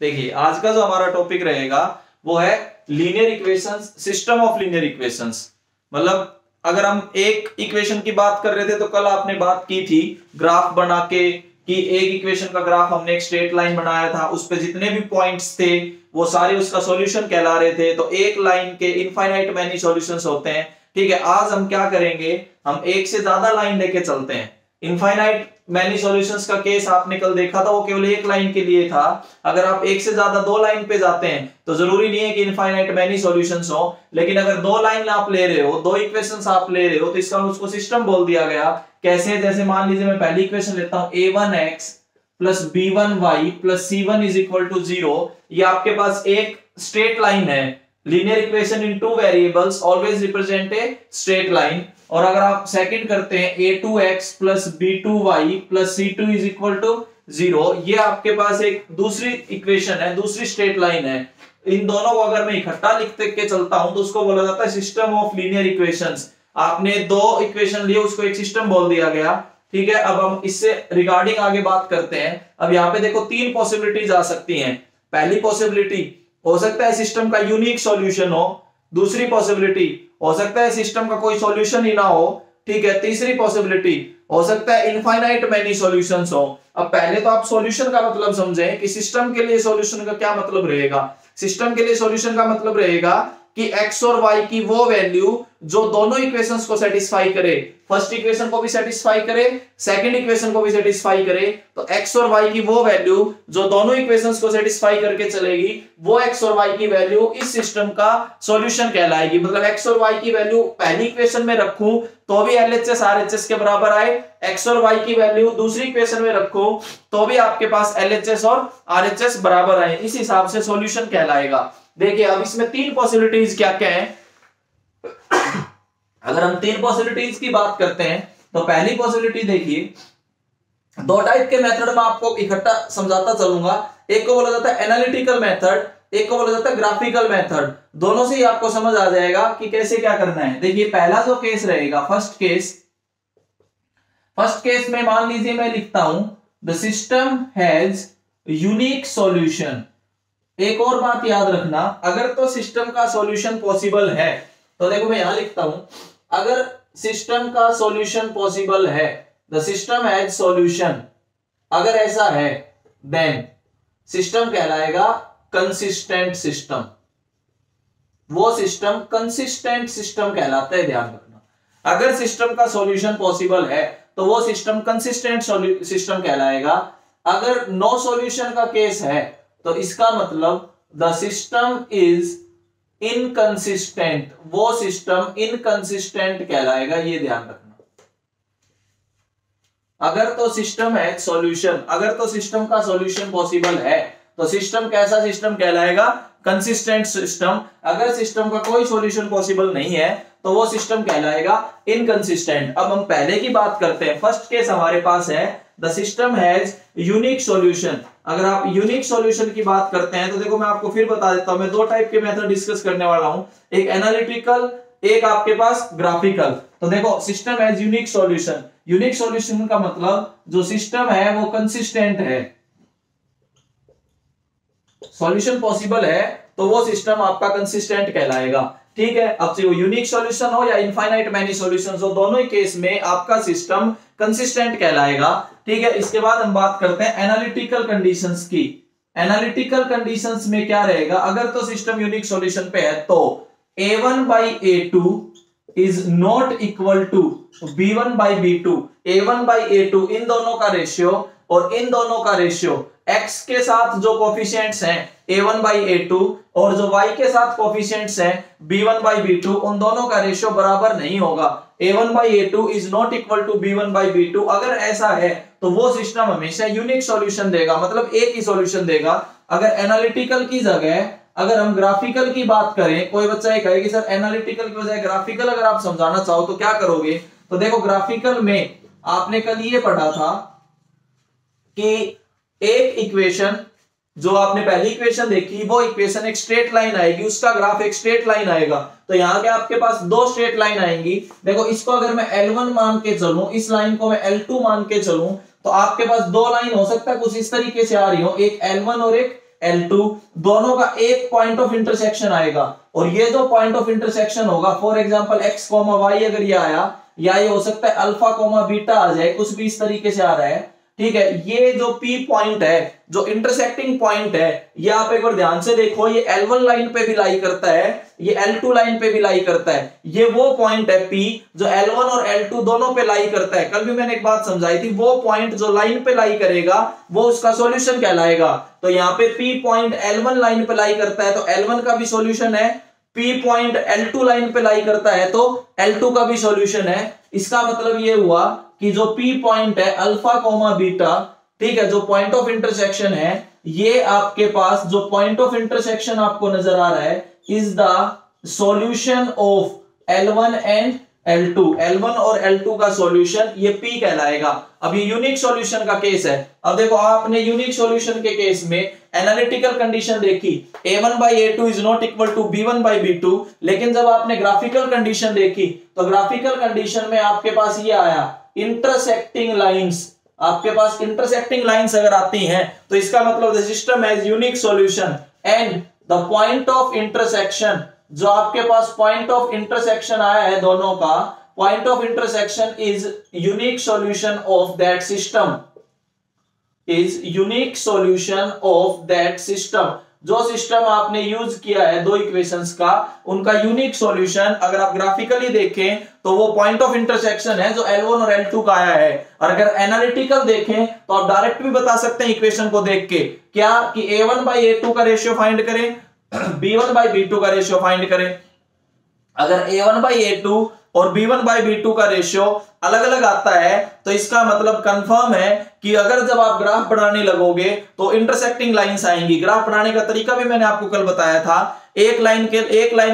देखिए आज का जो हमारा टॉपिक रहेगा वो है linear equations, system of linear equations. मतलब अगर हम एक इक्वेशन की बात कर रहे थे तो कल आपने बात की थी ग्राफ बना के कि एक इक्वेशन का ग्राफ हमने एक स्ट्रेट लाइन बनाया था, उस पे जितने भी पॉइंट्स थे वो सारे उसका सॉल्यूशन कहला रहे थे। तो एक लाइन के इनफाइनाइट मैनी सॉल्यूशंस होते हैं। ठीक है, आज हम क्या करेंगे, हम एक से ज्यादा लाइन लेके चलते हैं। इनफाइनाइट मैनी सॉल्यूशंस का केस आपने कल देखा था, वो केवल एक लाइन के लिए था। अगर आप एक से ज्यादा दो लाइन पे जाते हैं तो जरूरी नहीं है कि इनफाइनाइट मैनी सॉल्यूशंस हो, लेकिन अगर दो लाइन आप ले रहे हो, दो इक्वेशंस आप ले रहे हो, तो इसका उसको सिस्टम बोल दिया गया। कैसे? जैसे मान लीजिए मैं पहली इक्वेशन लेता हूं a1x plus b1y plus c1 is equal to 0। ये आपके पास एक स्ट्रेट लाइन है। Linear equation in two variables always represent a straight line. और अगर आप सेकंड करते हैं a2x plus b2y plus c2 is equal to 0, ये आपके पास एक दूसरी इक्वेशन है, दूसरी स्ट्रेट लाइन है। इन दोनों को अगर मैं इकट्ठा लिख के चलता हूं तो उसको बोला जाता है सिस्टम ऑफ लीनियर इक्वेशंस। आपने दो इक्वेशन लिए, उसको एक सिस्टम बोल दिया गया। ठीक है, अब हम इससे रिगार्डिंग आगे बात करते हैं। अब यहाँ पे देखो तीन पॉसिबिलिटीज आ सकती हैं। पहली पॉसिबिलिटी हो सकता है सिस्टम का यूनिक सॉल्यूशन हो। दूसरी पॉसिबिलिटी हो सकता है सिस्टम का कोई सॉल्यूशन ही ना हो। ठीक है, तीसरी पॉसिबिलिटी हो सकता है इनफाइनाइट मैनी सॉल्यूशंस हो। अब पहले तो आप सॉल्यूशन का मतलब समझें कि सिस्टम के लिए सॉल्यूशन का क्या मतलब रहेगा। सिस्टम के लिए सॉल्यूशन का मतलब रहेगा कि x और y की वो वैल्यू जो दोनों इक्वेशंस को सेटिस्फाई करे, फर्स्ट इक्वेशन को भी सेटिस्फाई करे, सेकंड इक्वेशन को भी सेटिस्फाई करे। तो x और y की वो वैल्यू जो दोनों इक्वेशंस को सेटिस्फाई करके चलेगी, वो x और y की वैल्यू इस सिस्टम का सॉल्यूशन कहलाएगी। मतलब x और y की वैल्यू पहली इक्वेशन में रखूं तो भी LHS RHS के बराबर आए, x और y की वैल्यू दूसरी इक्वेशन में रखूं तो भी आपके पास LHS और RHS बराबर आए। इस हिसाब से सॉल्यूशन कहलाएगा। देखिए अब इसमें तीन पॉसिबिलिटीज क्या क्या है। अगर हम तीन पॉसिबिलिटीज की बात करते हैं तो पहली पॉसिबिलिटी देखिए, दो टाइप के मेथड में आपको इकट्ठा समझाता चलूंगा। एक को बोला जाता है एनालिटिकल मेथड, एक को बोला जाता है ग्राफिकल मेथड। दोनों से ही आपको समझ आ जाएगा कि कैसे क्या करना है। देखिए पहला जो केस रहेगा, फर्स्ट केस में मान लीजिए मैं लिखता हूं the system has unique solution. एक और बात याद रखना, अगर तो सिस्टम का सॉल्यूशन पॉसिबल है तो देखो मैं यहां लिखता हूं, अगर सिस्टम का सॉल्यूशन पॉसिबल है, द सिस्टम हैज सॉल्यूशन, अगर ऐसा है देन सिस्टम कहलाएगा कंसिस्टेंट सिस्टम। वो सिस्टम कंसिस्टेंट सिस्टम कहलाता है, ध्यान रखना। अगर सिस्टम का सॉल्यूशन पॉसिबल है तो वो सिस्टम कंसिस्टेंट सिस्टम कहलाएगा। अगर नो सॉल्यूशन का केस है तो इसका मतलब द सिस्टम इज इनकंसिस्टेंट, वो सिस्टम इनकंसिस्टेंट कहलाएगा। ये ध्यान रखना। अगर तो सिस्टम है सॉल्यूशन, अगर तो सिस्टम का सॉल्यूशन पॉसिबल है तो सिस्टम कैसा सिस्टम कहलाएगा? Consistent system. अगर सिस्टम का कोई सॉल्यूशन पॉसिबल नहीं है तो वो सिस्टम कहलाएगा इनकंसिस्टेंट। अब हम पहले की बात करते हैं। फर्स्ट केस हमारे पास है the system has unique solution. अगर आप यूनिक सॉल्यूशन की बात करते हैं तो देखो मैं आपको फिर बता देता हूं, मैं दो टाइप के मेथड डिस्कस करने वाला हूं, एक एनालिटिकल, एक आपके पास ग्राफिकल। तो देखो system has unique solution. Unique solution का मतलब जो सिस्टम है वो कंसिस्टेंट है, सॉल्यूशन पॉसिबल है तो वो सिस्टम आपका कंसिस्टेंट कहलाएगा। ठीक है, अब चाहे वो यूनिक सॉल्यूशन हो या इनफाइनाइट मैनी सॉल्यूशंस हो, दोनों ही केस में आपका सिस्टम कंसिस्टेंट कहलाएगा। ठीक है, इसके बाद हम बात करते हैं एनालिटिकल कंडीशंस की। एनालिटिकल कंडीशंस में क्या रहेगा? अगर तो सिस्टम यूनिक सॉल्यूशन पे है तो a1 by a2 is not equal to b1 by b2। a1 by a2 इन दोनों का रेशियो और इन दोनों का रेशियो, x के साथ जो कोफिशिएंट्स हैं a1 by a2 और जो y के साथ कोफिशिएंट्स हैं b1 by b2, उन दोनों का रेशियो बराबर नहीं होगा। a1 by a2 is not equal to b1 by b2। अगर ऐसा है तो वो सिस्टम हमेशा यूनिक सॉल्यूशन देगा, मतलब एक ही सॉल्यूशन देगा। अगर एनालिटिकल की जगह अगर हम ग्राफिकल की बात करें, कोई बच्चा ये कहे कि सर एनालिटिकल की बजाय ग्राफिकल अगर आप समझाना चाहो तो क्या करोगे? तो देखो ग्राफिकल में आपने कल ये पढ़ा था कि एक इक्वेशन जो आपने पहली इक्वेशन देखी, वो इक्वेशन एक स्ट्रेट लाइन आएगी, उसका ग्राफ एक स्ट्रेट लाइन आएगा। तो यहाँ के आपके पास दो स्ट्रेट लाइन आएंगी। देखो इसको अगर मैं L1 मान के चलूं, इस लाइन को मैं L2 मान के चलूं, तो आपके पास दो लाइन हो सकता है कुछ इस तरीके से आ रही हो, एक L1 और एक L2 दोनों का एक पॉइंट ऑफ इंटरसेक्शन आएगा, और ये जो पॉइंट ऑफ इंटरसेक्शन होगा, फॉर एग्जांपल x, y अगर ये आया, या ये हो सकता है अल्फा, बीटा आ जाए, कुछ भी इस तरीके से आ रहा है, ठीक है। ये जो P पॉइंट है, जो इंटरसेक्टिंग पॉइंट है, ये आप एक बार ध्यान से देखो, ये L1 लाइन पे भी लाई करता है, ये L2 लाइन पे भी लाई करता है। ये वो पॉइंट है P जो L1 और L2 दोनों पे लाई करता है। कल भी मैंने एक बात समझाई थी, वो पॉइंट जो लाइन पे लाई करेगा वो उसका सॉल्यूशन कहलाएगा। तो यहाँ पे P पॉइंट L1 लाइन पे लाई करता है तो L1 का भी सॉल्यूशन है, P पॉइंट L2 लाइन पे लाई करता है तो L2 का भी सॉल्यूशन है। इसका मतलब ये हुआ कि जो P पॉइंट है अल्फा, बीटा, ठीक है, जो पॉइंट ऑफ इंटरसेक्शन है, ये आपके पास जो पॉइंट ऑफ इंटरसेक्शन आपको नजर आ रहा है is the solution of L1 and L2। L1 और L2 का सॉल्यूशन ये P कहलाएगा। अब ये यूनिक सॉल्यूशन का केस है। अब देखो, आपने यूनिक सॉल्यूशन के केस में एनालिटिकल कंडीशन देखी, A1/A2 is not equal to B1/B2, लेकिन जब आपने ग्राफिकल कंडीशन देखी तो ग्राफिकल कंडीशन में आपके पास ये आया इंटरसेक्टिंग लाइंस। आपके पास इंटरसेक्टिंग लाइंस अगर आती हैं तो इसका मतलब the system has unique solution and the point of intersection, जो आपके पास पॉइंट ऑफ इंटरसेक्शन आया है दोनों का, point of intersection is unique solution of that system, is unique solution of that system. जो सिस्टम आपने यूज किया है दो इक्वेशंस का, उनका यूनिक सॉल्यूशन अगर आप ग्राफिकली देखें तो वो पॉइंट ऑफ इंटरसेक्शन है जो L1 और L2 का आया है। और अगर एनालिटिकल देखें तो आप डायरेक्ट भी बता सकते हैं इक्वेशन को देख के, क्या कि A1/A2 का रेशियो फाइंड करें, B1/B2 का रेशियो फाइंड करें। अगर A1/A2 और B1/B2 का रेशियो अलग अलग आता है तो इसका मतलब कंफर्म है कि अगर जब आप ग्राफ बनाने लगोगे तो इंटरसेक्टिंग लाइंस आएंगी। ग्राफ बनाने का तरीका भी मैंने आपको कल बताया था। एक लाइन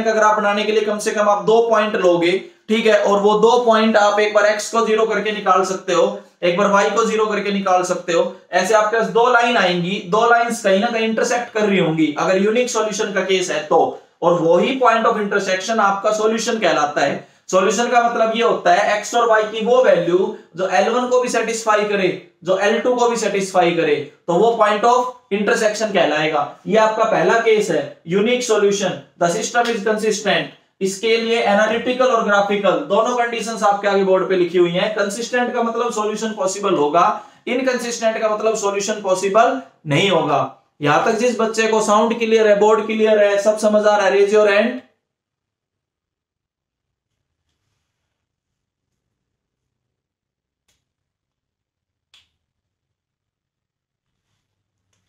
का ग्राफ बनाने के लिए कम से कम आप 2 पॉइंट लोगे, ठीक है, और वो 2 पॉइंट आप एक बार x को 0 करके निकाल सकते हो, एक बार y को 0 करके निकाल सकते हो। ऐसे आपके पास 2 लाइन आएंगी, 2 लाइंस कहीं ना कहीं इंटरसेक्ट कर रही होंगी अगर यूनिक सॉल्यूशन का केस है तो, और वही पॉइंट ऑफ इंटरसेक्शन आपका सॉल्यूशन कहलाता है। सॉल्यूशन का मतलब ये होता है x और y की वो वैल्यू जो L1 को भी सेटिस्फाई करे, जो L2 को भी सेटिस्फाई करे, तो वो पॉइंट ऑफ इंटरसेक्शन कहलाएगा। ये आपका पहला केस है, unique solution, the system is consistent. इसके लिए एनालिटिकल और ग्राफिकल दोनों कंडीशंस आपके आगे बोर्ड पे लिखी हुई हैं। कंसिस्टेंट का मतलब सॉल्यूशन पॉसिबल होगा, इनकंसिस्टेंट का मतलब सॉल्यूशन पॉसिबल नहीं होगा। यहां तक जिस बच्चे को साउंड क्लियर है, बोर्ड क्लियर है, सब समझ आ रहा है, raise your hand.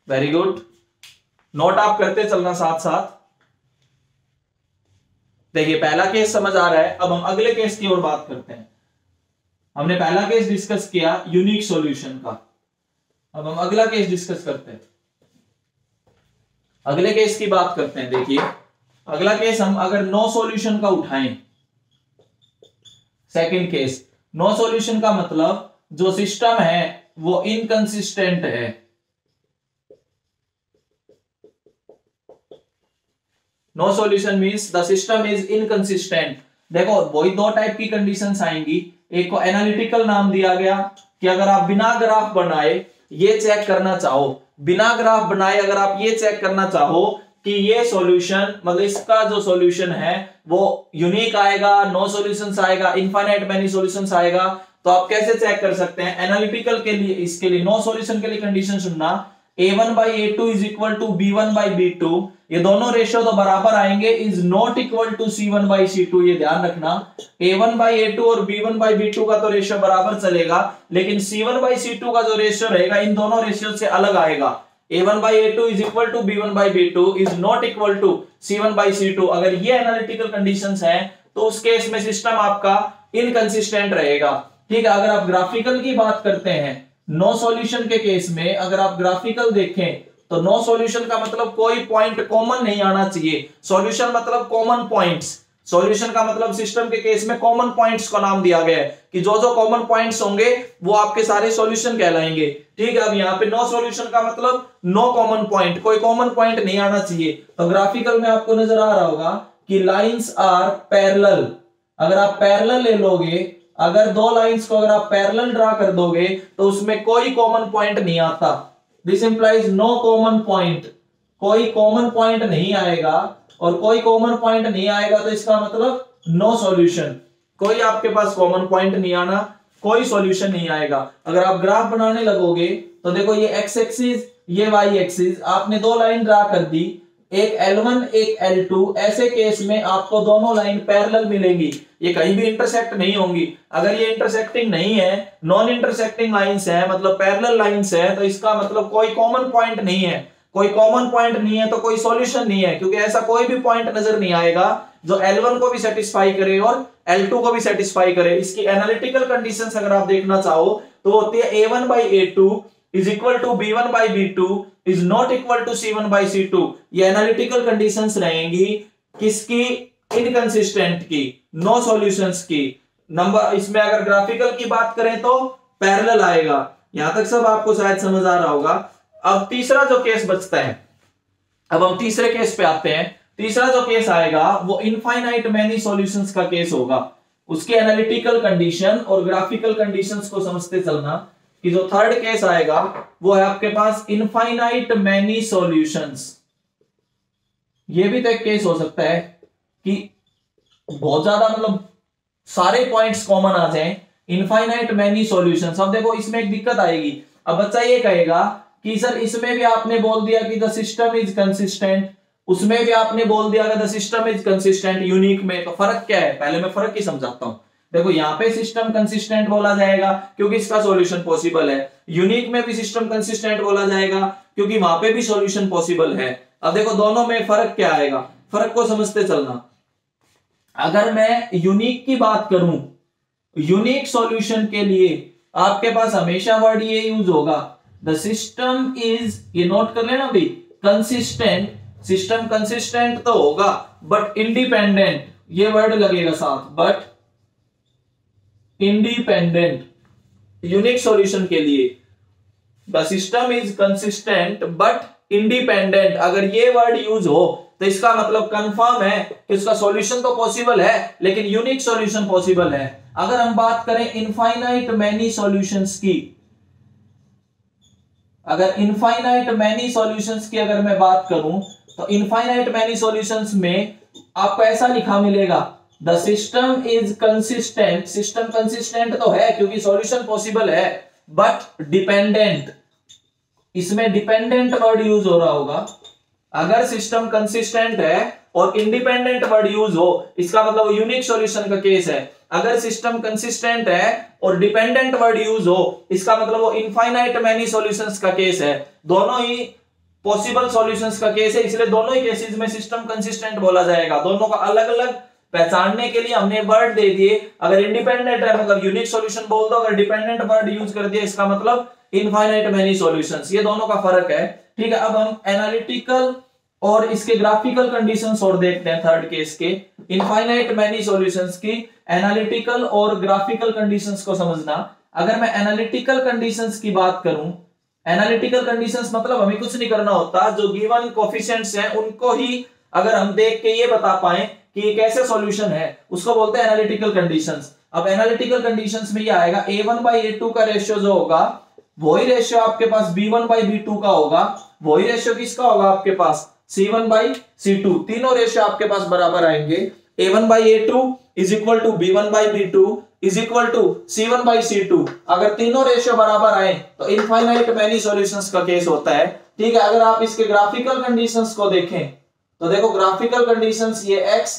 Very good, note आप करते चलना साथ साथ। देखिए, पहला केस समझ आ रहा है। अब हम अगले केस की ओर बात करते हैं। हमने पहला केस डिस्कस किया यूनिक सॉल्यूशन का, अब हम अगला केस डिस्कस करते हैं। अगले केस की बात करते हैं। देखिए, अगला केस हम अगर नो सॉल्यूशन का उठाएं, सेकंड केस, नो सॉल्यूशन का मतलब जो सिस्टम है वो इनकंसिस्टेंट है। No solution means the system is inconsistent. देखो, वही 2 टाइप की कंडीशंस आएंगी। एक को एनालिटिकल नाम दिया गया कि अगर आप बिना ग्राफ बनाए ये चेक करना चाहो, बिना ग्राफ बनाए अगर आप ये चेक करना चाहो कि ये सॉल्यूशन, मतलब इसका जो सॉल्यूशन है वो यूनिक आएगा, नो सॉल्यूशंस आएगा, इनफाइनाइट मेनी सॉल्यूशंस आएगा, तो आप कैसे चेक कर सकते हैं? एनालिटिकल के लिए, इसके लिए नो सॉल्यूशन के लिए कंडीशन सुनना, A1/A2 is equal to B1/B2, ये दोनों रेशियो तो बराबर आएंगे, is not equal to C1/C2। ये ध्यान रखना, A1/A2 और B1/B2 का तो रेशियो बराबर चलेगा, लेकिन C1/C2 का जो रेशियो रहेगा इन दोनों रेशियो से अलग आएगा। A1/A2 is equal to B1/B2 is not equal to C1/C2। अगर ये एनालिटिकल कंडीशंस हैं तो उस केस में सिस्टम आपका इनकंसिस्टेंट रहेगा। ठीक है, अगर आप ग्राफिकल की बात करते हैं, नो सॉल्यूशन के केस में अगर आप ग्राफिकल देखें तो नो सॉल्यूशन का मतलब कोई पॉइंट कॉमन नहीं आना चाहिए। सॉल्यूशन मतलब कॉमन पॉइंट्स। सॉल्यूशन का मतलब सिस्टम के केस में कॉमन पॉइंट्स को नाम दिया गया है कि जो जो कॉमन पॉइंट्स होंगे वो आपके सारे सॉल्यूशन कहलाएंगे। ठीक है, अब यहाँ पे नो सॉल्यूशन का मतलब नो कॉमन पॉइंट, कोई कॉमन पॉइंट नहीं आना चाहिए। तो ग्राफिकल में आपको नजर आ रहा होगा कि लाइंस आर पैरेलल। अगर आप पैरेलल ले लोगे, अगर 2 लाइंस को अगर आप पैरेलल ड्रा कर दोगे तो उसमें कोई कॉमन पॉइंट नहीं आता। This implies no common point. कोई कॉमन पॉइंट नहीं आएगा, और कोई कॉमन पॉइंट नहीं आएगा तो इसका मतलब नो सॉल्यूशन। कोई आपके पास कॉमन पॉइंट नहीं आना, कोई सॉल्यूशन नहीं आएगा। अगर आप ग्राफ बनाने लगोगे तो देखो ये एक्स एक्सिस, ये वाई एक्सिस, आपने दो लाइन ड्रा कर दी, एक L1 एक L2, ऐसे केस में आपको दोनों लाइन पैरेलल मिलेंगी, ये कहीं भी इंटरसेक्ट नहीं होंगी। अगर ये इंटरसेक्टिंग नहीं है, नॉन इंटरसेक्टिंग लाइंस है, मतलब पैरेलल लाइंस है, तो इसका मतलब कोई कॉमन पॉइंट नहीं है। कोई कॉमन पॉइंट नहीं है तो कोई सॉल्यूशन नहीं है, क्योंकि ऐसा कोई भी पॉइंट नजर नहीं आएगा जो L1 को भी सेटिस्फाई करे और L2 को भी सेटिस्फाई करे। इसकी एनालिटिकल कंडीशंस अगर आप देखना चाहो तो होती है A1/A2 is equal to B1/B2 is not equal to C1/C2। ये एनालिटिकल कंडीशंस रहेंगी किसकी? इनकंसिस्टेंट की, नो सॉल्यूशंस की। नंबर इसमें अगर ग्राफिकल की बात करें तो पैरेलल आएगा। यहां तक सब आपको शायद समझ आ रहा होगा। अब तीसरा जो केस बचता है, अब हम तीसरे केस पे आते हैं। तीसरा जो केस आएगा वो इनफाइनाइट मैनी सॉल्यूशंस का केस होगा। उसके एनालिटिकल कंडीशन और ग्राफिकल कंडीशंस को समझते चलना कि जो थर्ड केस आएगा वो है आपके पास इनफाइनाइट मैनी सॉल्यूशंस। ये भी तो एक केस हो सकता है कि बहुत ज्यादा मतलब सारे पॉइंट्स कॉमन आ जाएं, इनफाइनाइट मैनी सॉल्यूशंस। अब देखो इसमें एक दिक्कत आएगी। अब बच्चा ये कहेगा कि सर इसमें भी आपने बोल दिया कि द सिस्टम इज कंसिस्टेंट, उसमें भी आपने बोल दिया कि the system is consistent, unique में तो फर्क क्या है? पहले मैं फर्क ही समझाता हूं। देखो यहाँ पे सिस्टम कंसिस्टेंट बोला जाएगा क्योंकि इसका सॉल्यूशन पॉसिबल है, यूनिक में भी सिस्टम कंसिस्टेंट बोला जाएगा क्योंकि वहां पे भी सॉल्यूशन पॉसिबल है। अब देखो दोनों में फर्क क्या आएगा, फर्क को समझते चलना। अगर मैं यूनिक की बात करूं, यूनिक सॉल्यूशन के लिए आपके पास हमेशा वर्ड ये यूज होगा, द सिस्टम इज, ये नोट कर लेना भाई, कंसिस्टेंट। सिस्टम कंसिस्टेंट तो होगा बट इंडिपेंडेंट, ये वर्ड लगेगा साथ, बट इंडिपेंडेंट। यूनिक सॉल्यूशन के लिए the system is consistent but independent, अगर ये वर्ड यूज हो तो इसका मतलब कंफर्म है कि उसका सॉल्यूशन तो पॉसिबल है लेकिन यूनिक सॉल्यूशन पॉसिबल है। अगर हम बात करें इनफाइनाइट मैनी सॉल्यूशंस की, अगर इनफाइनाइट मैनी सॉल्यूशंस की अगर मैं बात करूं तो इनफाइनाइट मैनी सॉल्यूशंस में आपको ऐसा लिखा मिलेगा, the system is consistent. System consistent तो है क्योंकि सॉल्यूशन पॉसिबल है, बट डिपेंडेंट, इसमें डिपेंडेंट वर्ड यूज हो रहा होगा। अगर सिस्टम कंसिस्टेंट है और इंडिपेंडेंट वर्ड यूज हो, इसका मतलब यूनिक सॉल्यूशन का केस है। अगर सिस्टम कंसिस्टेंट है और डिपेंडेंट वर्ड यूज हो, इसका मतलब वो इनफाइनाइट मैनी सॉल्यूशंस का केस है। दोनों ही पॉसिबल सॉल्यूशंस का केस है, इसलिए दोनों ही केसेस में सिस्टम कंसिस्टेंट बोला जाएगा। दोनों का अलग अलग पहचानने के लिए हमने वर्ड दे दिए। अगर इंडिपेंडेंट है मतलब यूनिक सॉल्यूशन बोल दो, अगर डिपेंडेंट वर्ड यूज कर दिया इसका मतलब इनफाइनाइट मैनी सॉल्यूशंस। ये दोनों का फर्क है, ठीक है। अब हम एनालिटिकल और इसके ग्राफिकल कंडीशंस और देखते हैं थर्ड केस के। इनफाइनाइट मैनी सॉल्यूशंस की एनालिटिकल और ग्राफिकल कंडीशंस को समझना। अगर मैं एनालिटिकल कंडीशंस की बात करूं, एनालिटिकल कंडीशंस मतलब हमें कुछ नहीं करना होता, जो गिवन कोफिशिएंट्स हैं उनको ही अगर हम देख के ये बता पाए कि ये कैसे सॉल्यूशन है, उसको बोलते हैं एनालिटिकल कंडीशंस। अब एनालिटिकल कंडीशंस में ये आएगा A1/A2 का रेशियो जो होगा वही रेशियो आपके पास B1/B2 का होगा, वही रेशियो किसका होगा आपके पास C1/C2। तीनों रेशियो आपके पास बराबर आएंगे। A1/A2 is equal to B1/B2 is equal to C1/C2। अगर तीनों रेशियो बराबर आए तो इनफाइनाइट मैनी सॉल्यूशंस का केस होता है, ठीक है। अगर आप इसके ग्राफिकल कंडीशंस को देखें तो देखो ग्राफिकल कंडीशंस ये x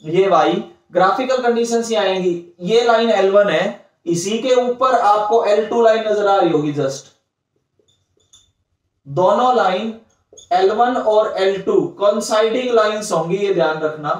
ये y, ग्राफिकल कंडीशंस ये आएंगी, ये लाइन L1 है, इसी के ऊपर आपको L2 लाइन नजर आ रही होगी। जस्ट दोनों लाइन L1 और L2 कोइंसाइडिंग लाइंस होंगी, ये ध्यान रखना।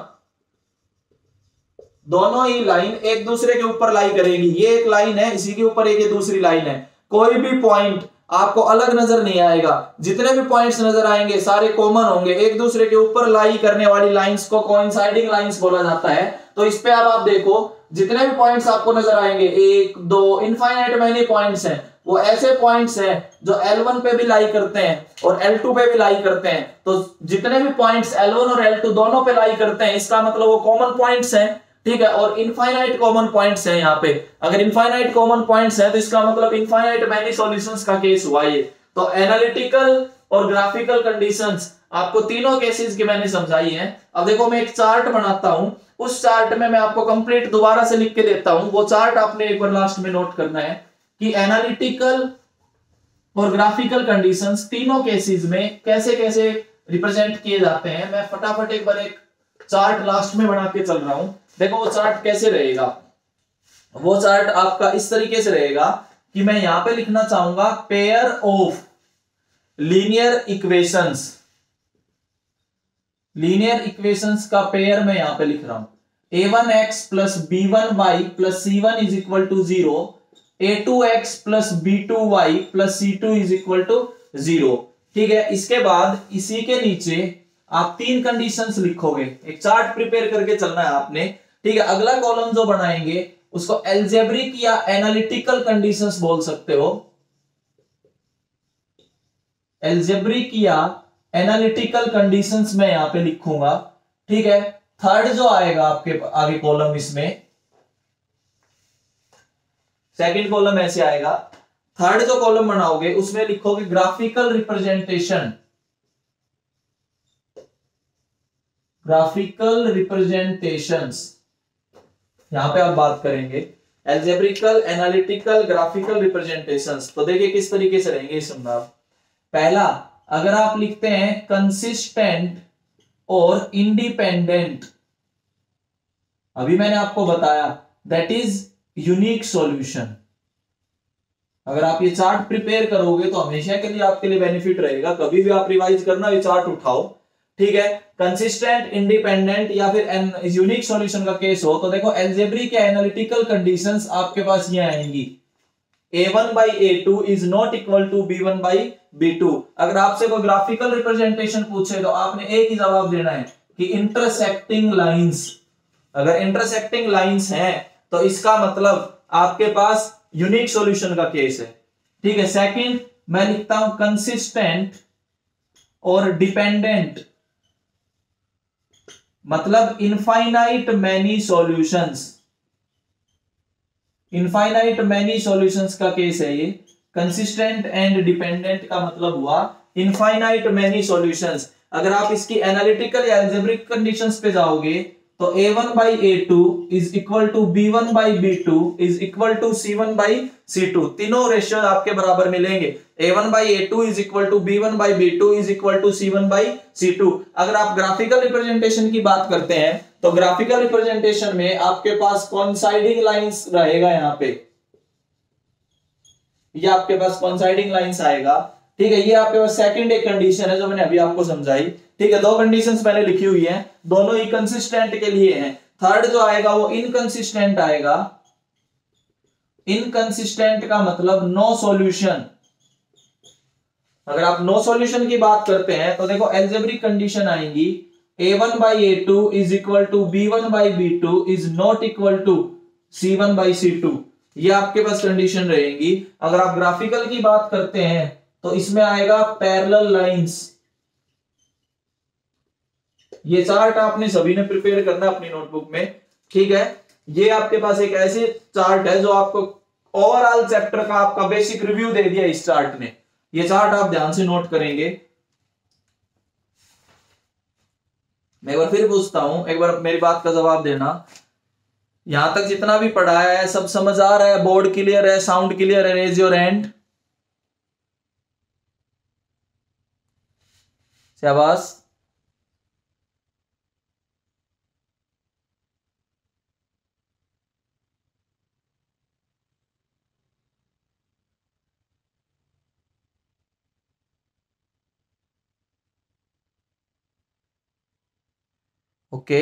दोनों ही लाइन एक दूसरे के ऊपर लाई करेगी। ये एक लाइन है, इसी के ऊपर एक ये दूसरी लाइन है। कोई भी पॉइंट आपको अलग नजर नहीं आएगा, जितने भी पॉइंट्स नजर आएंगे सारे कॉमन होंगे। एक दूसरे के ऊपर लाई करने वाली लाइंस को कोइंसाइडिंग लाइंस बोला जाता है। तो इस पे अब आप देखो जितने भी पॉइंट्स आपको नजर आएंगे, 1 2 इनफाइनाइट मैनी पॉइंट्स हैं, वो ऐसे पॉइंट्स हैं जो L1 पे भी लाई करते हैं और L2 पे भी लाई करते हैं। तो जितने भी पॉइंट्स L1 और L2 दोनों पे लाई करते हैं, इसका मतलब वो कॉमन पॉइंट्स हैं, ठीक है। और इनफाइनाइट कॉमन पॉइंट्स हैं यहाँ पे। अगर इनफाइनाइट कॉमन पॉइंट्स हैं तो इसका मतलब इनफाइनाइट मैनी सॉल्यूशंस का केस हुआ ये। तो एनालिटिकल और ग्राफिकल कंडीशंस, आपको तीनों केसेस की मैंने समझाई है। अब देखो मैं एक चार्ट बनाता हूं, उस चार्ट में मैं आपको कंप्लीट दोबारा से लिख के देता हूं। वो चार्ट आपने एक बार लास्ट में नोट करना है कि एनालिटिकल और ग्राफिकल कंडीशंस तीनों केसेस में कैसे कैसे रिप्रेजेंट किए जाते हैं। मैं फटाफट एक बार एक चार्ट लास्ट में बना के चल रहा हूं। देखो वो चार्ट कैसे रहेगा, वो चार्ट आपका इस तरीके से रहेगा कि मैं यहां पे लिखना चाहूंगा pair of linear equations, linear equations का पेयर मैं यहां पे लिख रहा हूं। a1x plus b1y plus c1 is equal to 0, a2x plus b2y plus c2 is equal to 0। ठीक है, इसके बाद इसी के नीचे आप तीन कंडीशंस लिखोगे। एक चार्ट प्रिपेयर करके चलना है आपने। ठीक है, अगला कॉलम जो बनाएंगे उसको एल्जेब्रिक या एनालिटिकल कंडीशंस बोल सकते हो, एल्जेब्रिक या एनालिटिकल कंडीशंस मैं यहां पे लिखूंगा। ठीक है, थर्ड जो आएगा आपके आगे कॉलम, इसमें सेकंड कॉलम ऐसे आएगा। थर्ड जो कॉलम बनाओगे उसमें लिखोगे ग्राफिकल रिप्रेजेंटेशन, ग्राफिकल रिप्रेजेंटेशंस। यहां पे आप बात करेंगे एल्जेब्रिकल, एनालिटिकल, ग्राफिकल रिप्रेजेंटेशंस। तो देखिए किस तरीके से रहेंगे इसमें। पहला, अगर आप लिखते हैं कंसिस्टेंट और इंडिपेंडेंट, अभी मैंने आपको बताया दैट इज यूनिक सॉल्यूशन। अगर आप ये चार्ट प्रिपेयर करोगे तो हमेशा के लिए आपके लिए बेनिफिट रहेगा। कभी भी आप रिवाइज करना, ये चार्ट उठाओ। ठीक है, कंसिस्टेंट, इंडिपेंडेंट या फिर यूनिक सॉल्यूशन का केस हो तो देखो एल्जेब्रिक या एनालिटिकल कंडीशंस आपके पास ये आएंगी। a1 by a2 is not equal to b1 by b2। अगर आपसे कोई ग्राफिकल रिप्रेजेंटेशन पूछे तो आपने एक ही जवाब देना है कि इंटरसेक्टिंग लाइंस। अगर इंटरसेक्टिंग लाइंस हैं तो इसका मतलब आपके पास यूनिक सॉल्यूशन का केस है। ठीक है, सेकंड मैं लिखता हूं कंसिस्टेंट और डिपेंडेंट, मतलब infinite many solutions, infinite many solutions का केस है ये। कंसिस्टेंट एंड डिपेंडेंट का मतलब हुआ इनफाइनाइट मैनी सॉल्यूशंस। अगर आप इसकी एनालिटिकल या अलजेब्रिक कंडीशंस पे जाओगे तो a1 by a2 is equal to b1 by b2 is equal to c1 by c2। तीनों रेशियो आपके बराबर मिलेंगे। a1 by a2 is equal to b1 by b2 is equal to c1 by c2। अगर आप graphical representation की बात करते हैं तो ग्राफिकल रिप्रेजेंटेशन में आपके पास कोइंसाइडिंग लाइंस रहेगा। यहां पे ये आपके पास कोइंसाइडिंग लाइंस आएगा। ठीक है, ये आपके पास सेकंड एक कंडीशन है जो मैंने अभी आपको समझाई। ठीक है, दो कंडीशंस मैंने लिखी हुई हैं, दोनों ही कंसिस्टेंट के लिए हैं। थर्ड जो आएगा वो इनकंसिस्टेंट आएगा। इनकंसिस्टेंट का मतलब नो सॉल्यूशन। अगर आप नो सॉल्यूशन की बात करते हैं तो देखो अलजेब्रिक कंडीशन आएंगी a1 by a2 is equal to b1 by b2 is not equal to c1 by c2। ये आपके पास कंडीशन रहेंगी। अगर आप ग्राफिकल की बात करते हैं तो इसमें आएगा पैरेलल लाइंस। ये चार्ट आपने सभी ने प्रिपेयर करना अपनी नोटबुक में। ठीक है, ये आपके पास एक ऐसे चार्ट है जो आपको ओवरऑल चैप्टर का आपका बेसिक रिव्यू दे दिया इस चार्ट ने। ये चार्ट आप ध्यान से नोट करेंगे। मैं एक बार फिर पूछता हूं, एक बार मेरी बात का जवाब देना। यहां तक जितना भी पढ़ाया है सब समझ आ रहा है? बोर्ड क्लियर है? साउंड क्लियर है? Raise your hand. शाबाश। ओके,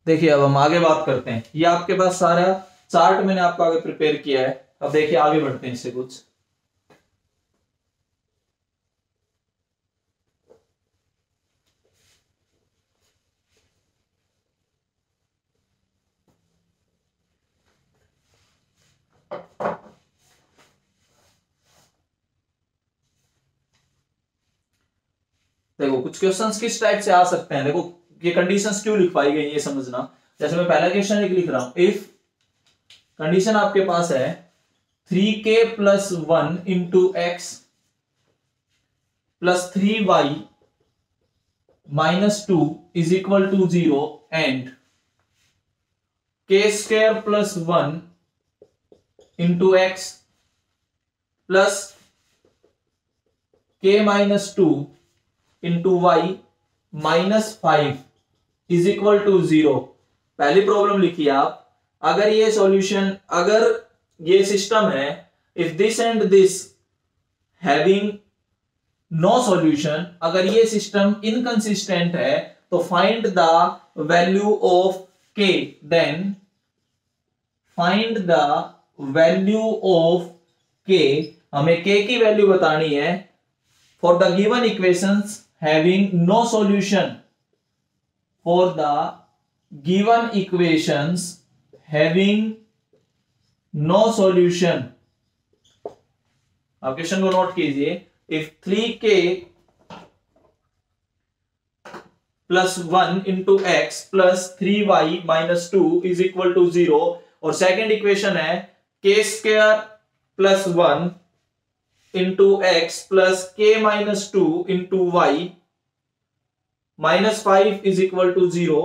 देखिए अब हम आगे बात करते हैं। ये आपके पास सारा चार्ट मैंने आपको आगे प्रिपेयर किया है। अब देखिए आगे बढ़ते हैं इससे कुछ। देखो कुछ क्वेश्चंस किस टाइप से आ सकते हैं। देखो ये कंडीशंस क्यों लिखवाई गई ये समझना। जैसे मैं पहला क्वेश्चन लिख रहा हूं, इफ कंडीशन आपके पास है 3k + 1 × x plus 3y minus 2 is equal to 0 and k square plus 1 into X plus k minus 2 into Y minus 5 is equal to 0। पहली प्रॉब्लम लिखिए आप, अगर ये सॉल्यूशन, अगर ये सिस्टम है, if this and this having no solution, अगर ये सिस्टम इनकंसिस्टेंट है तो find the value of k, then find the value of k, हमें k की वैल्यू बतानी है for the given equations having no solution, for the given equations having no solution. आप question को नोट कीजिए, if 3k plus 1 into X plus 3y minus 2 is equal to 0, और second equation है k square plus 1 into X plus k minus 2 into Y minus 5 is equal to 0।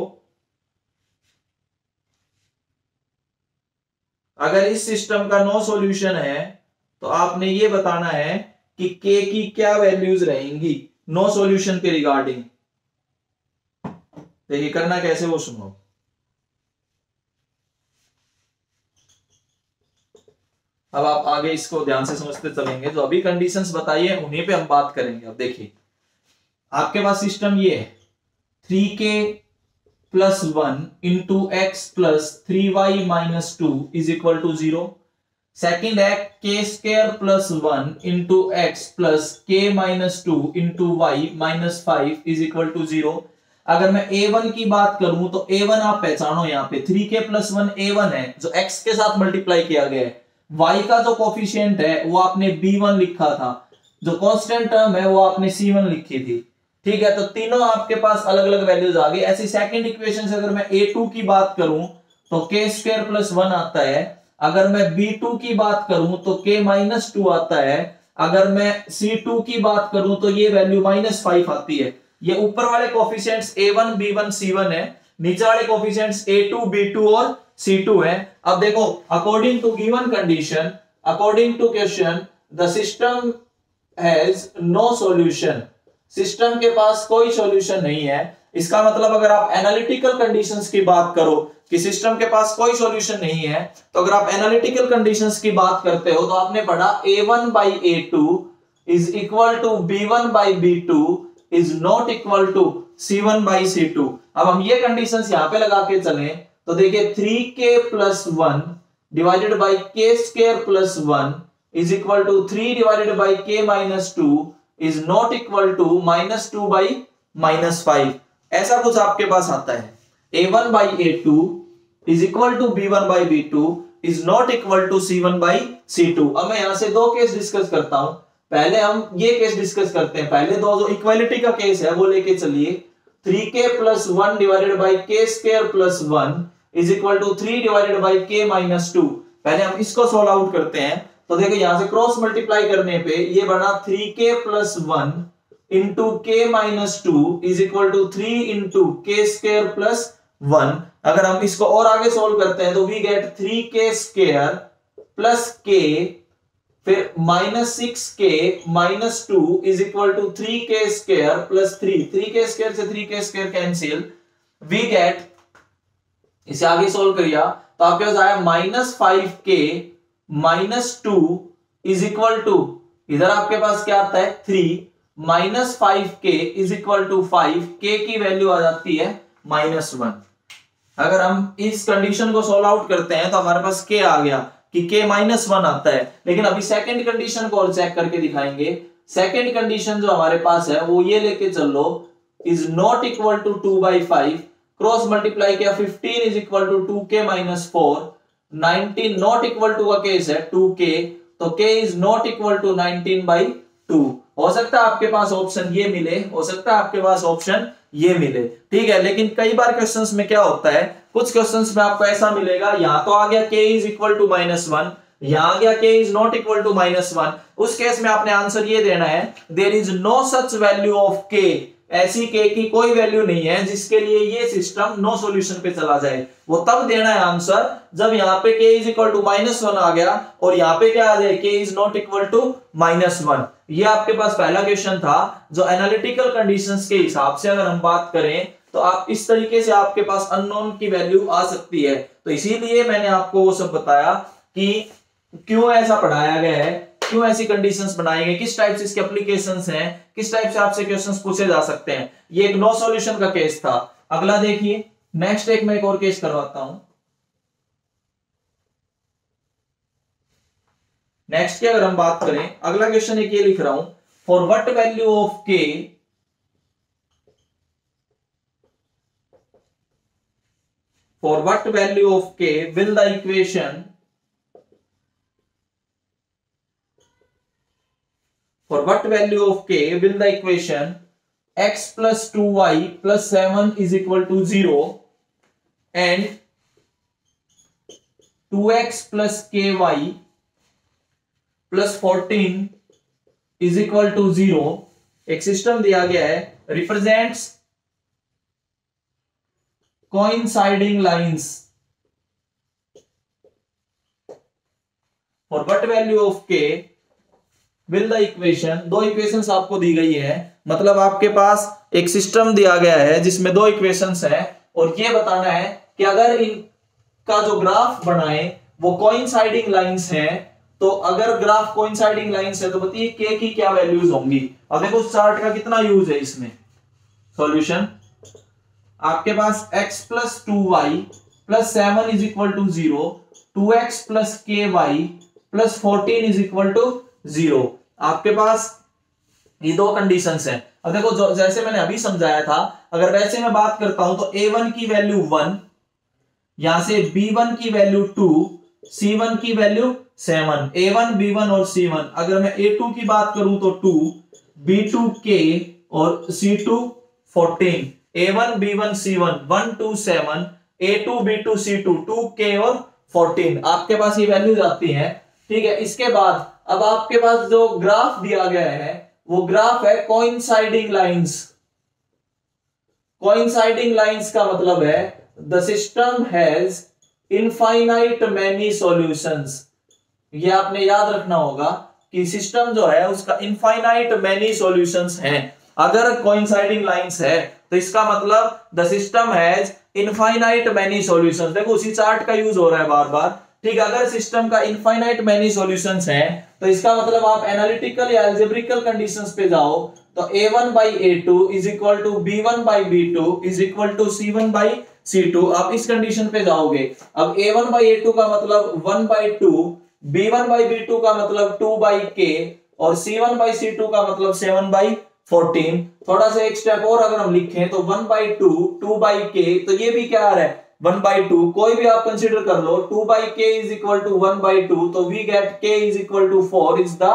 अगर इस system का no solution है तो आपने ये बताना है कि k की क्या वैल्यूज रहेंगी नो सॉल्यूशन के रिगार्डिंग। देखिए करना कैसे वो सुनो। अब आप आगे इसको ध्यान से समझते चलेंगे, जो अभी कंडीशंस बताइए उन्हीं पे हम बात करेंगे। अब देखिए आपके पास सिस्टम ये है 3k plus 1 into X plus 3y minus 2 is equal to 0। Second है k square plus 1 into X plus k minus 2 into Y minus 5 is equal to 0। अगर मैं a1 की बात करूं तो a1 आप पहचानो, यहाँ पे 3k प्लस 1 a1 है जो x के साथ मल्टीप्लाई किया गया है। y का जो कोफिशिएंट है वो आपने b1 लिखा था, जो कांस्टेंट टर्म है वो आपने c1 लिखी थी। ठीक है, तो तीनों आपके पास अलग अलग वैल्यूज आ गई। ऐसी सेकंड इक्वेशन से अगर मैं a2 की बात करूं तो k स्क्वायर प्लस 1 आता है। अगर मैं b2 की बात करूं तो k माइनस 2 आता है। अगर मैं c2 की बात करूं तो ये वैल्यू माइनस 5 आती है। ये ऊपर वाले कोफिशिएंट्स a1 b1 c1 है, नीचे वाले कोफिशिएंट्स a2 b2 और c2 है। अब देखो, according to given condition, according to question, the system has no solution, system के पास कोई सॉल्यूशन नहीं है। इसका मतलब अगर आप एनालिटिकल कंडीशंस की बात करो कि सिस्टम के पास कोई सॉल्यूशन नहीं है, तो अगर आप एनालिटिकल कंडीशंस की बात करते हो तो आपने पढ़ा a1 by a2 is equal to b1 by b2 is not equal to c1 by c2। अब हम ये कंडीशंस यहां पे लगा के चले तो देखिए 3k plus 1 divided by k square plus 1 is equal to 3 divided by k minus 2 is not equal to minus 2 by minus 5। ऐसा कुछ आपके पास आता है। a1 by a2 is equal to b1 by b2 is not equal to c1 by c2। अब मैं यहां से दो केस डिस्कस करता हूं। पहले हम ये केस डिस्कस करते हैं, पहले दो जो इक्वालिटी का केस है वो लेके चलिए। 3k plus 1 divided by k square plus 1 is equal to 3 divided by k minus 2। पहले हम इसको सॉल्व आउट करते हैं तो देखो यहां से क्रॉस मल्टीप्लाई करने पे ये बना 3k plus 1 into k minus 2 is equal to 3 into k square plus 1। अगर हम इसको और आगे सॉल्व करते हैं तो we get 3k square plus k, फिर minus 6k minus 2 is equal to 3k square plus 3k square से 3k square cancel, we get, इसे आगे सॉल्व करिए तो आपके पास आया minus 5k minus 2 is equal to, इधर आपके पास क्या आता है 3 minus 5k is equal to 5, k की वैल्यू आ जाती है माइनस 1। अगर हम इस कंडीशन को सॉल्व आउट करते हैं तो हमारे पास k आ गया कि k माइनस 1 आता है। लेकिन अभी सेकंड कंडीशन को और चेक करके दिखाएंगे। सेकंड कंडीशन जो हमारे पास है वो ये लेके चलो, is not equal to 2/5, cross multiply किया 15 is equal to 2k minus 4, 19 not equal to का केस है 2k, तो k is not equal to 19/2। हो सकता है आपके पास ऑप्शन ये मिले, हो सकता है आपके पास ऑप्शन ये मिले, ठीक है। लेकिन कई बार क्वेश्चंस में क्या होता है, कुछ क्वेश्चंस में आपको ऐसा मिलेगा, यहां तो आ गया k इज इक्वल टू -1, यहां गया k is not equal to -1, उस केस में आपने आंसर ये देना है there is no such value of k, ऐसी k की कोई वैल्यू नहीं है जिसके लिए ये सिस्टम नो सॉल्यूशन पे चला जाए। वो तब देना है आंसर जब यहाँ पे k इज इक्वल टू -1 आ गया और यहाँ पे क्या आ जाए k is not equal to -1। ये आपके पास पहला क्वेश्चन था जो एनालिटिकल कंडीशंस के हिसाब से अगर हम बात करें तो आप इस तरीके से आपके पास अननोन की वैल्यू आ सकती है। तो इसीलिए मैंने आपको वो सब बताया कि क्यों ऐसा पढ़ाया गया है, क्यों ऐसी कंडीशंस बनाई गई, किस टाइप से इसके एप्लीकेशंस हैं, किस टाइप से आपसे क्वेश्चंस पूछे जा सकते हैं। ये एक नो सॉल्यूशन का केस था। अगला देखिए, नेक्स्ट एक मैं एक और केस करवाता हूं। नेक्स्ट की अगर हम बात करें, अगला क्वेश्चन एक ये लिख रहा हूं, for what value of k for what value of k will the equation x plus 2y plus 7 is equal to 0 and 2x plus ky plus 14 is equal to 0, एक सिस्टम दिया गया है, represents coinciding lines for what value of k will the equation, दो equations आपको दी गई है, मतलब आपके पास एक सिस्टम दिया गया है जिसमें दो इक्वेशंस है और ये बताना है कि अगर इनका जो ग्राफ बनाए वो कोइंसाइडिंग लाइंस हैं, तो अगर ग्राफ कोइंसाइडिंग लाइंस है तो बताइए k की क्या वैल्यूज होंगी। अब देखो चार्ट का कितना यूज है इसमें। सॉल्यूशन आपके पास x plus 2y plus 7 is equal to 0, 2x plus ky plus 14 is equal to 0। आपके पास ये दो कंडीशंस हैं। अब देखो जैसे मैंने अभी समझाया था, अगर वैसे मैं बात करता हूं तो a1 की वैल्यू 1, यहां से b1 की वैल्यू 2, c1 की वैल्यू 7, a1 b1 और c1। अगर मैं a2 की बात करूं तो 2, b2 k और c2 14, a1 b1 c1 1 2 7, a2 b2 c2 2k और 14। आपके पास ये वैल्यूज आती हैं, ठीक है। इसके बाद अब आपके पास जो ग्राफ दिया गया है वो ग्राफ है कोइंसाइडिंग लाइंस। कोइंसाइडिंग लाइंस का मतलब है the system has infinite many solutions. ये आपने याद रखना होगा कि सिस्टम जो है उसका इनफाइनाइट मैनी सॉल्यूशंस हैं। अगर कोइंसाइडिंग लाइंस है तो इसका मतलब the system has infinite many solutions. देखो उसी चार्ट का यूज हो रहा है बार बार, ठीक है। अगर सिस्टम का इनफाइनाइट मैनी सॉल्यूशंस हैं तो इसका मतलब आप एनालिटिकल या अलजेब्रिकल कंडीशंस पे जाओ तो a1 by a2 is equal to b1 by b2 is equal to c1 by c2। आप इस कंडीशन पे जाओगे। अब a1 by a2 का मतलब 1 by 2, b1 by b2 का मतलब 2 by k और c1 by c2 का मतलब 7 by 14। थोड़ा सा एक स्टेप और अगर हम लिखें तो 1 by 2, 2 by k, तो ये भी क्या आ रहा है 1 by 2, कोई भी आप कंसीडर कर लो। 2 by k is equal to 1 by 2, तो we get k is equal to 4 is the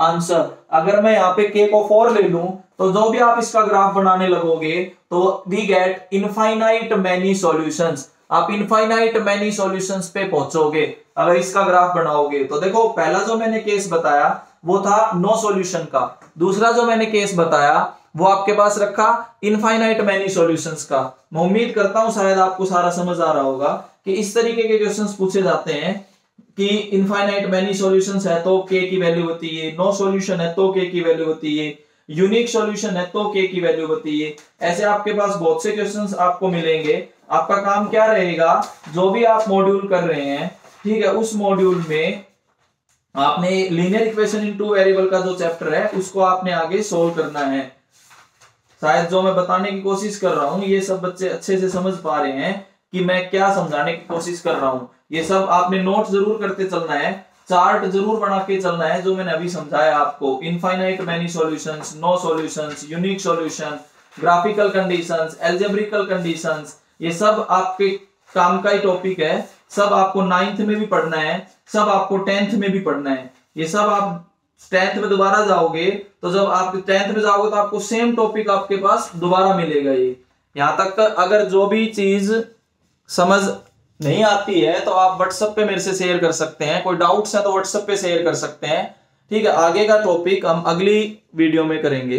answer। अगर मैं यहाँ पे k को 4 ले लूं तो जो भी आप इसका ग्राफ बनाने लगोगे तो we get infinite many solutions। आप इनफाइनाइट मैनी सॉल्यूशंस पे पहुंचोगे अगर इसका ग्राफ बनाओगे। तो देखो पहला जो मैंने केस बताया वो था नो सॉल्यूशन का, दूसरा जो मैंने केस बताया वो आपके पास रखा इनफाइनाइट मैनी सॉल्यूशंस का। मैं उम्मीद करता हूं शायद आपको सारा समझ आ रहा होगा कि इस तरीके के क्वेश्चंस पूछे जाते हैं कि इनफाइनाइट मैनी सॉल्यूशंस है तो k की वैल्यू होती है, नो सॉल्यूशन है तो k की वैल्यू होती है, यूनिक सॉल्यूशन है तो k की वैल्यू होती है। ऐसे आपके पास बहुत से क्वेश्चंस आपको मिलेंगे। आपका काम क्या रहेगा, जो भी आप मॉड्यूल कर रहे हैं, ठीक है, उस मॉड्यूल में आपने linear equation in two variable का जो चैप्टर है उसको आपने आगे सोल्व करना है। शायद जो मैं बताने की कोशिश कर रहा हूं ये सब बच्चे अच्छे से समझ पा रहे हैं कि मैं क्या समझाने की कोशिश कर रहा हूं। ये सब आपने नोट जरूर करते चलना है, चार्ट जरूर बना के चलना है जो मैंने अभी समझाया आपको। Infinite many solutions, no solutions, unique solution, graphical conditions, algebraic conditions, ये सब आपके काम का ही टॉपिक है। सब आपको 9th में भी पढ़ना है, सब आपको 10th में भी पढ़ना है। ये सब आप 10th में दोबारा जाओगे तो जब आप 10th में जाओगे तो आपको सेम टॉपिक आपके पास दोबारा मिलेगा। ये यहां तक अगर जो भी चीज समझ नहीं आती है तो आप व्हाट्सएप पे मेरे से शेयर कर सकते हैं, कोई डाउट्स है तो व्हाट्सएप पे शेयर कर सकते हैं। ठीक है, आगे का टॉपिक हम अगली वीडियो में करेंगे।